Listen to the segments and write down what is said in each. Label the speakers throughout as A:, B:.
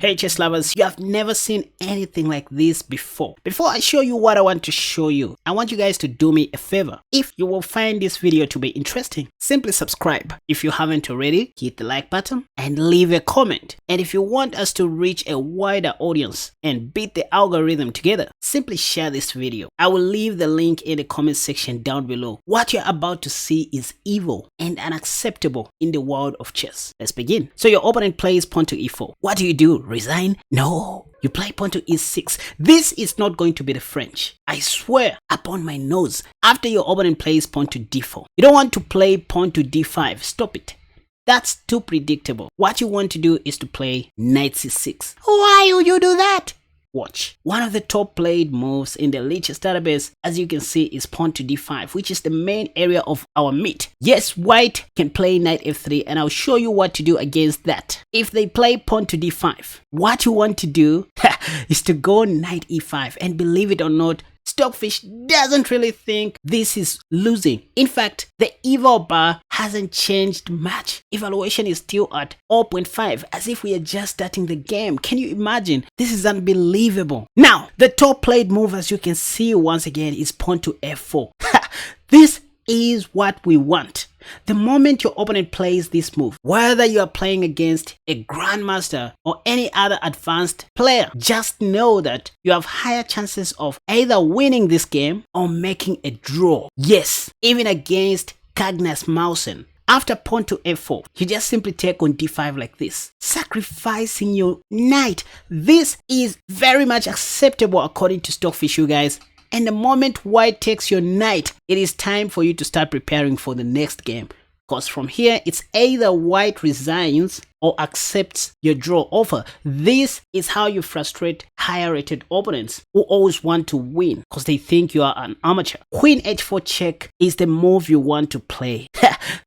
A: Hey chess lovers, you have never seen anything like this before. Before I show you what I want to show you, I want you guys to do me a favor. If you will find this video to be interesting, simply subscribe. If you haven't already, hit the like button and leave a comment. And if you want us to reach a wider audience and beat the algorithm together, simply share this video. I will leave the link in the comment section down below. What you're about to see is evil and unacceptable in the world of chess. Let's begin. So your opponent plays pawn to e4. What do? Resign? No. You play pawn to e6. This is not going to be the French. I swear upon my nose. After your opponent plays pawn to d4. You don't want to play pawn to d5. Stop it. That's too predictable. What you want to do is to play knight c6. Why would you do that? Watch. One of the top played moves in the Lichess database, as you can see, is pawn to d5, which is the main area of our meat. Yes, white can play knight f3, and I'll show you what to do against that. If they play pawn to d5, what you want to do is to go knight e5, and believe it or not, Stockfish doesn't really think this is losing. In fact, the eval bar hasn't changed much. Evaluation is still at 0.5, as if we are just starting the game. Can you imagine? This is unbelievable. Now, the top played move, as you can see once again, is pawn to f4. This is what we want. The moment your opponent plays this move, whether you are playing against a grandmaster or any other advanced player, just know that you have higher chances of either winning this game or making a draw. Yes, even against Magnus Carlsen. After pawn to f4, you just simply take on d5 like this, sacrificing your knight. This is very much acceptable according to Stockfish, you guys. And the moment white takes your knight, it is time for you to start preparing for the next game. Because from here, it's either white resigns or accepts your draw offer. This is how you frustrate higher rated opponents who always want to win because they think you are an amateur. Queen h4 check is the move you want to play.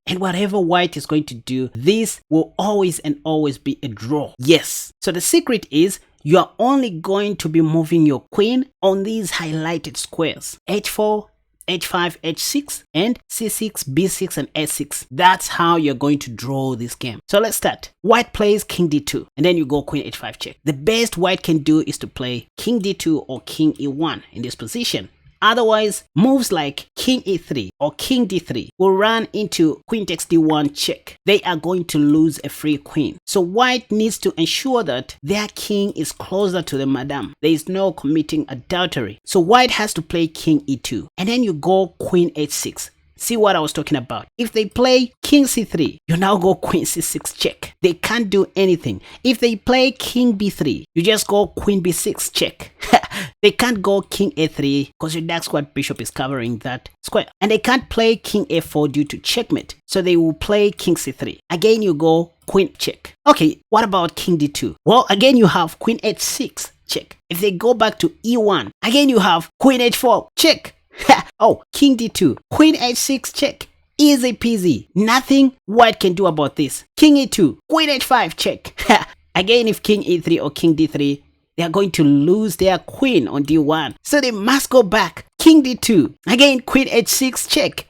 A: And whatever white is going to do, this will always and always be a draw. Yes. So the secret is, you are only going to be moving your queen on these highlighted squares. h4, h5, h6, and c6, b6, and s6. That's how you're going to draw this game. So let's start. White plays king d2, and then you go queen h5 check. The best white can do is to play king d2 or king e1 in this position. Otherwise, moves like king e3 or king d3 will run into queen takes d1 check. They are going to lose a free queen. So white needs to ensure that their king is closer to the madam. There is no committing adultery. So white has to play king e2. And then you go queen h6. See what I was talking about. If they play king c3, you now go queen c6 check. They can't do anything. If they play king b3, you just go queen b6 check. They can't go king a3 because your dark squad bishop is covering that square. And they can't play king a4 due to checkmate. So they will play king c3. Again, you go queen check. Okay, what about king d2? Well, again, you have queen h6 check. If they go back to e1, again, you have queen h4 check. Oh, king d2, queen h6 check. Easy peasy. Nothing white can do about this. King e2, queen h5 check. Again, if king e3 or king d3, they are going to lose their queen on d1. So they must go back. King d2. Again, queen h6 check.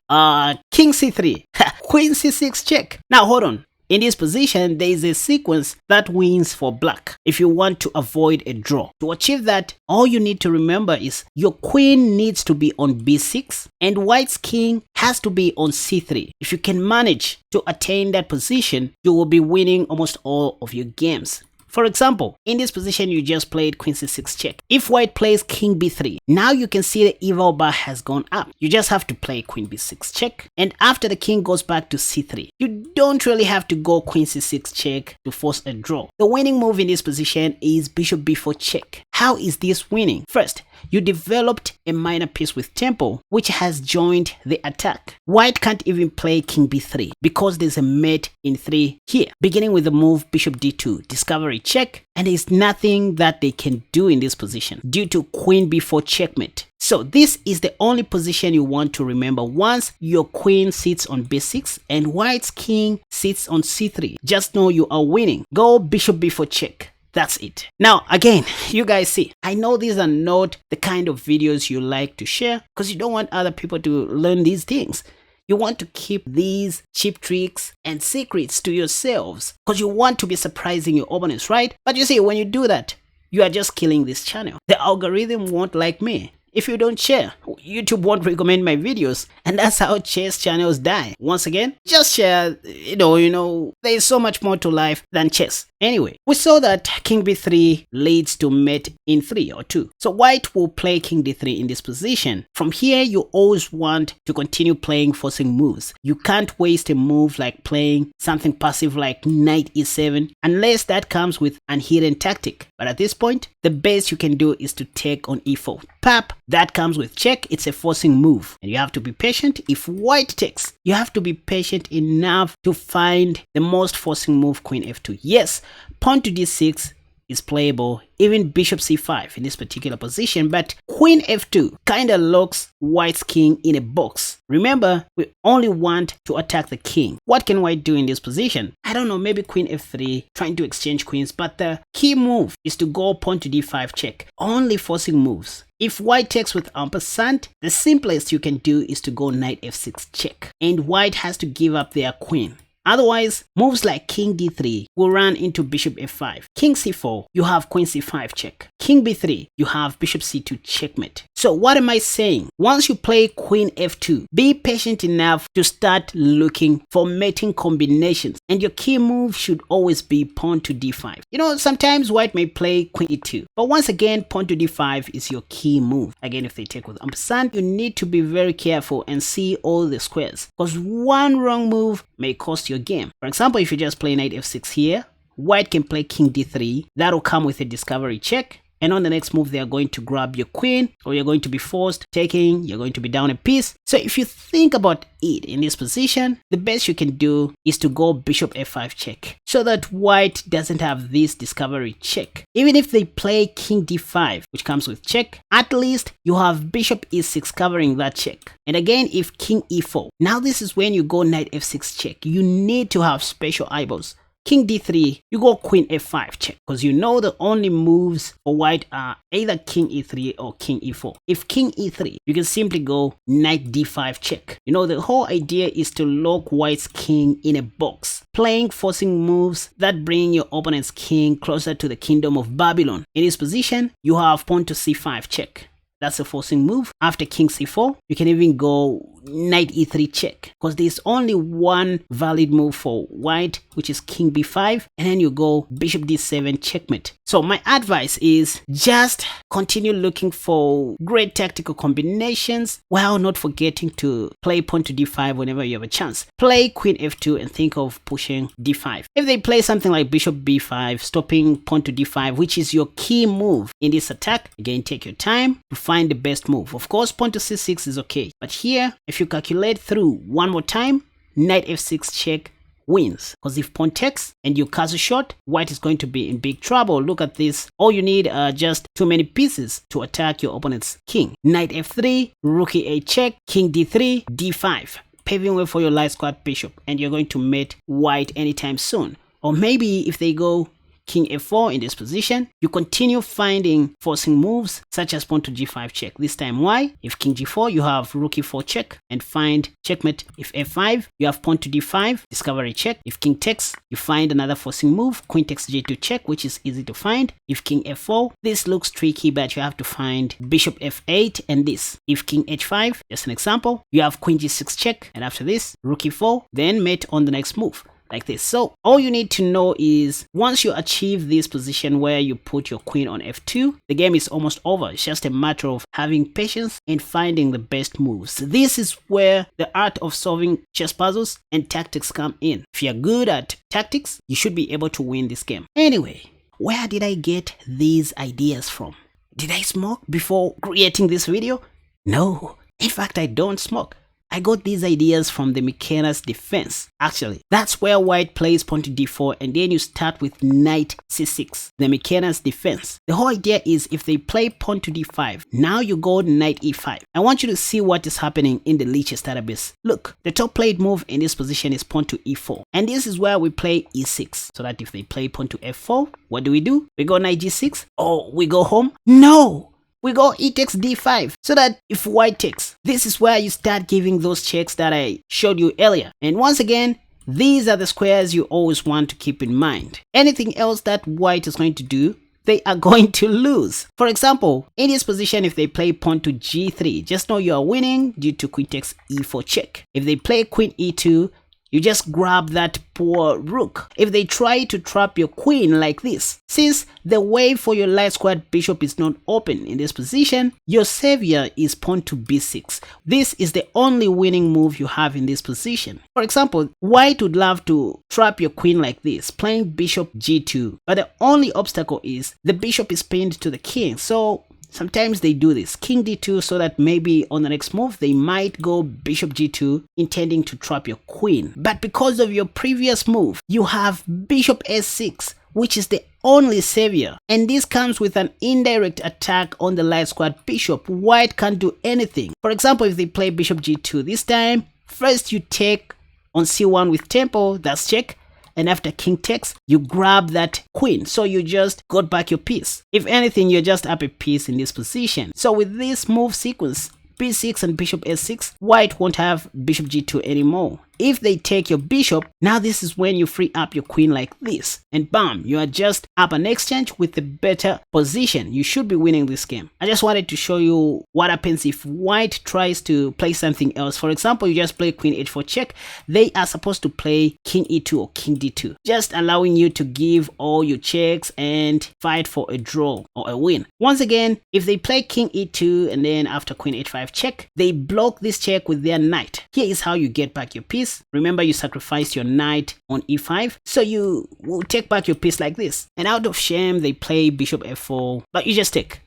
A: King c3. Queen c6 check. Now hold on. In this position, there is a sequence that wins for black if you want to avoid a draw. To achieve that, all you need to remember is your queen needs to be on b6 and white's king has to be on c3. If you can manage to attain that position, you will be winning almost all of your games. For example, in this position, you just played queen c6 check. If white plays king b3, now you can see the eval bar has gone up. You just have to play queen b6 check. And after the king goes back to c3, you don't really have to go queen c6 check to force a draw. The winning move in this position is bishop b4 check. How is this winning? First, you developed a minor piece with tempo, which has joined the attack. White can't even play king b3 because there's a mate in 3 here. Beginning with the move bishop d2, discovery check, and there's nothing that they can do in this position due to queen b4 checkmate. So this is the only position you want to remember once your queen sits on b6 and white's king sits on c3. Just know you are winning. Go bishop b4 check. That's it. Now, again, you guys see, I know these are not the kind of videos you like to share because you don't want other people to learn these things. You want to keep these cheap tricks and secrets to yourselves because you want to be surprising your opponents, right? But you see, when you do that, you are just killing this channel. The algorithm won't like me. If you don't share, YouTube won't recommend my videos, and that's how chess channels die. Once again, just share. There is so much more to life than chess. Anyway, we saw that king b3 leads to mate in 3 or 2. So white will play king d3 in this position. From here, you always want to continue playing forcing moves. You can't waste a move like playing something passive like knight e7 unless that comes with an hidden tactic. But at this point, the best you can do is to take on e4. Pap, that comes with check. It's a forcing move and you have to be patient. If white takes, you have to be patient enough to find the most forcing move, queen f2. Yes, pawn to d6 is playable, even bishop c5 in this particular position, but queen f2 kind of locks white's king in a box. Remember, we only want to attack the king. What can white do in this position? I don't know, maybe queen f3, trying to exchange queens, but the key move is to go pawn to d5 check. Only forcing moves. If white takes with ampersand, the simplest you can do is to go knight f6 check, and white has to give up their queen. Otherwise, moves like king d3 will run into bishop f5. King c4, you have queen c5 check. King b3, you have bishop c2 checkmate. So what am I saying? Once you play queen f2, be patient enough to start looking for mating combinations, and your key move should always be pawn to d5. Sometimes white may play queen e2, but once again, pawn to d5 is your key move. Again, if they take with ampersand, you need to be very careful and see all the squares, because one wrong move may cost your game. For example, if you just play knight f6 here, white can play king d3. That'll come with a discovery check. And on the next move, they are going to grab your queen, or you're going to be forced taking, you're going to be down a piece. So if you think about it in this position, the best you can do is to go bishop f5 check, so that white doesn't have this discovery check. Even if they play king d5, which comes with check, at least you have bishop e6 covering that check. And again, if king e4, now this is when you go knight f6 check. You need to have special eyeballs. King d3, you go queen f5 check, because the only moves for white are either king e3 or king e4. If king e3, you can simply go knight d5 check. The whole idea is to lock white's king in a box, playing forcing moves that bring your opponent's king closer to the kingdom of Babylon. In this position, you have pawn to c5 check. That's a forcing move. After king c4, you can even go knight e3 check, because there's only one valid move for white, which is king b5, and then you go bishop d7 checkmate. So my advice is just continue looking for great tactical combinations while not forgetting to play pawn to d5 whenever you have a chance. Play queen f2 and think of pushing d5. If they play something like bishop b5, stopping pawn to d5, which is your key move in this attack, again, take your time to find the best move. Of course, pawn to c6 is okay, but here, if you calculate through one more time, knight f6 check wins, because if pawn takes and you castle short, white is going to be in big trouble. Look at this. All you need are just too many pieces to attack your opponent's king. Knight f3, rook e8 check, king d3, d5, paving way for your light squad bishop, and you're going to mate white anytime soon. Or maybe if they go king f4 in this position, you continue finding forcing moves such as pawn to g5 check. This time why? If king g4, you have rook e4 check and find checkmate. If f5, you have pawn to d5, discovery check. If king takes, you find another forcing move, queen takes g2 check, which is easy to find. If king f4, this looks tricky, but you have to find bishop f8 and this. If king h5, just an example, you have queen g6 check, and after this, rook e4, then mate on the next move. Like this. So all you need to know is once you achieve this position where you put your queen on f2, the game is almost over. It's just a matter of having patience and finding the best moves. This is where the art of solving chess puzzles and tactics come in. If you're good at tactics, you should be able to win this game. Anyway, where did I get these ideas from? Did I smoke before creating this video? No, in fact, I don't smoke. I got these ideas from the McKenna's defense. Actually, that's where white plays pawn to d4 and then you start with knight c6. The McKenna's defense. The whole idea is if they play pawn to d5, now you go knight e5. I want you to see what is happening in the Lichess database. Look, the top played move in this position is pawn to e4. And this is where we play e6. So that if they play pawn to f4, what do? We go knight g6? Or we go home? No! we go e takes d5, so that if white takes, this is where you start giving those checks that I showed you earlier. And once again, these are the squares you always want to keep in mind. Anything else that white is going to do, they are going to lose. For example, in this position, if they play pawn to g3, just know you are winning due to queen takes e4 check. If they play queen e2, you just grab that poor rook. If they try to trap your queen like this, since the way for your light squared bishop is not open in this position, your savior is pawn to b6. This is the only winning move you have in this position. For example, white would love to trap your queen like this, playing bishop g2, but the only obstacle is the bishop is pinned to the king. So sometimes they do this, king d2, so that maybe on the next move they might go bishop g2, intending to trap your queen. But because of your previous move, you have bishop s6, which is the only savior. And this comes with an indirect attack on the light squared bishop. White can't do anything. For example, if they play bishop g2 this time, first you take on c1 with tempo, that's check. And after king takes, you grab that queen. So you just got back your piece. If anything, you're just up a piece in this position. So with this move sequence, b6 and bishop s6, white won't have bishop g2 anymore. If they take your bishop, now this is when you free up your queen like this. And bam, you are just up an exchange with a better position. You should be winning this game. I just wanted to show you what happens if white tries to play something else. For example, you just play queen h4 check. They are supposed to play king e2 or king d2, just allowing you to give all your checks and fight for a draw or a win. Once again, if they play king e2 and then after queen h5 check, they block this check with their knight. Here is how you get back your piece. Remember, you sacrificed your knight on e5, so you will take back your piece like this. And out of shame, they play bishop f4, but you just take.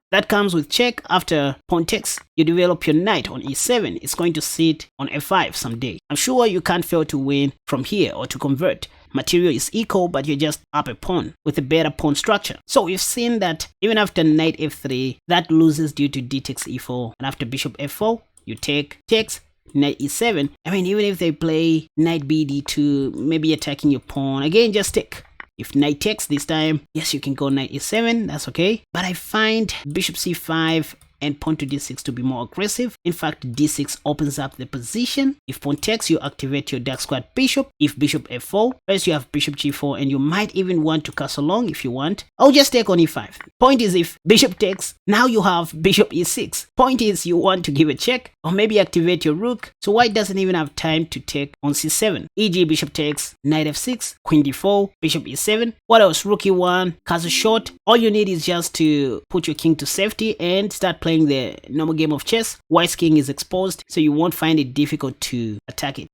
A: That comes with check. After pawn takes, you develop your knight on e7. It's going to sit on f5 someday. I'm sure you can't fail to win from here or to convert. Material is equal, but you're just up a pawn with a better pawn structure. So we've seen that even after knight f3, that loses due to d takes e4. And after bishop f4, you take, takes, knight e7. I mean, even if they play knight b d2, maybe attacking your pawn, again, just take. If knight takes this time, yes, you can go knight e7, that's okay. But I find bishop c5 and pawn to d6 to be more aggressive. In fact, d6 opens up the position. If pawn takes, you activate your dark squared bishop. If bishop f4, first you have bishop g4, and you might even want to castle long if you want. I'll just take on e5. Point is, if bishop takes, now you have bishop e6. Point is, you want to give a check or maybe activate your rook. So white doesn't even have time to take on c7. E.g. bishop takes, knight f6, queen d4, bishop e7. What else? Rook e1, castle short. All you need is just to put your king to safety and start playing the normal game of chess. White's king is exposed, so you won't find it difficult to attack it.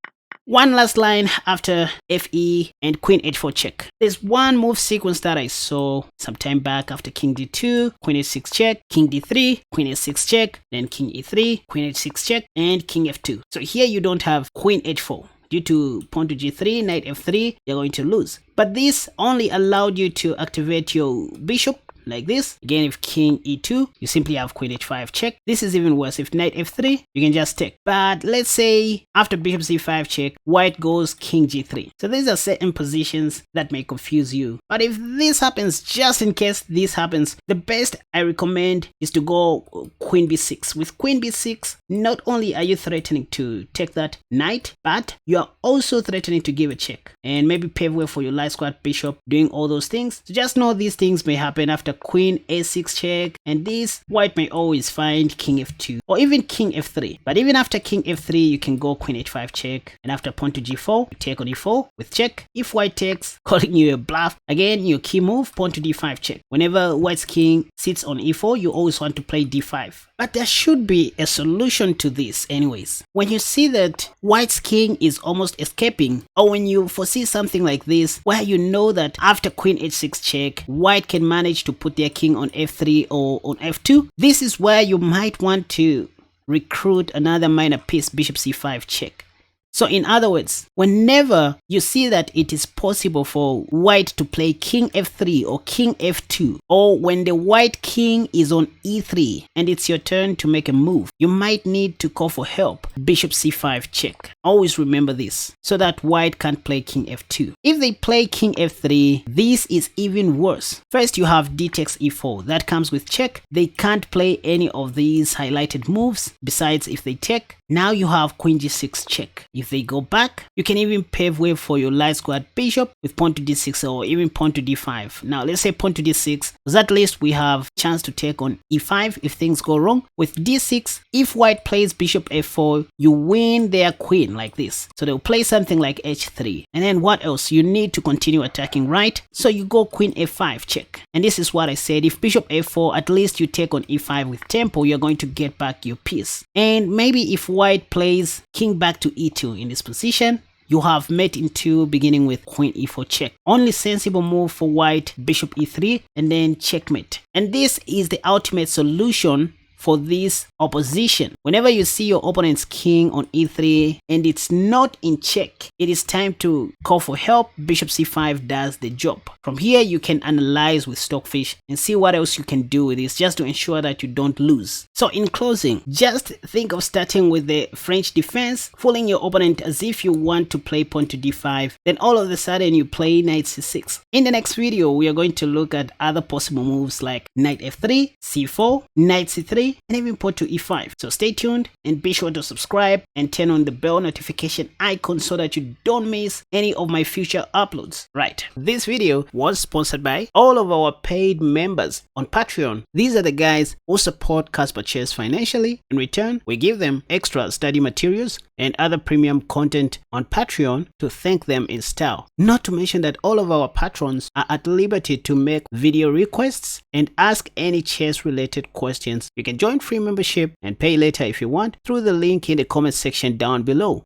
A: One last line after fe and queen h4 check. There's one move sequence that I saw some time back after king d2, queen h6 check, king d3, queen h6 check, then king e3, queen h6 check, and king f2. So here you don't have queen h4. Due to pawn to g3, knight f3, you're going to lose. But this only allowed you to activate your bishop like this. Again, if king e2, you simply have queen h5 check. This is even worse. If knight f3, you can just take. But let's say after bishop c5 check, white goes king g3. So these are certain positions that may confuse you. But if this happens, just in case this happens, the best I recommend is to go queen b6. With queen b6, not only are you threatening to take that knight, but you are also threatening to give a check and maybe pave way for your light squared bishop, doing all those things. So just know these things may happen after queen a6 check, and this white may always find king f2 or even king f3. But even after king f3, you can go queen h5 check, and after pawn to g4, you take on e4 with check. If white takes, calling you a bluff, again your key move, pawn to d5 check. Whenever white's king sits on e4, you always want to play d5. But there should be a solution to this anyways. When you see that white's king is almost escaping, or when you foresee something like this where you know that after queen h6 check, white can manage to put their king on f3 or on f2, this is where you might want to recruit another minor piece, bishop c5 check. So in other words, whenever you see that it is possible for white to play king f3 or king f2, or when the white king is on e3 and it's your turn to make a move, you might need to call for help. Bishop c5 check. Always remember this, so that white can't play king f2. If they play king f3, this is even worse. First you have d takes e4, that comes with check. They can't play any of these highlighted moves. Besides, if they check, now you have queen g6 check. If they go back, you can even pave way for your light squared bishop with pawn to d6 or even pawn to d5. Now let's say pawn to d6, because at least we have chance to take on e5 if things go wrong. With d6, if white plays bishop f4, you win their queen like this. So they'll play something like h3. And then what else? You need to continue attacking right, so you go queen f5 check. And this is what I said, if bishop f4, at least you take on e5 with tempo, you're going to get back your piece. And maybe if white plays king back to e2 in this position, you have mate in 2 beginning with queen e4 check. Only sensible move for white, bishop e3 and then checkmate. And this is the ultimate solution for this opposition. Whenever you see your opponent's king on e3 and it's not in check, it is time to call for help. Bishop c5 does the job. From here you can analyze with Stockfish and see what else you can do with this, just to ensure that you don't lose. So in closing, just think of starting with the French defense, fooling your opponent as if you want to play pawn to d5, then all of a sudden you play knight c6. In the next video we are going to look at other possible moves like knight f3, c4, knight c3 and even pawn to e5. So stay tuned and be sure to subscribe and turn on the bell notification icon so that you don't miss any of my future uploads. Right, this video was sponsored by all of our paid members on Patreon. These are the guys who support Casper Chess financially. In return, we give them extra study materials and other premium content on Patreon to thank them in style. Not to mention that all of our patrons are at liberty to make video requests and ask any chess related questions. You can join free membership and pay later if you want through the link in the comment section down below.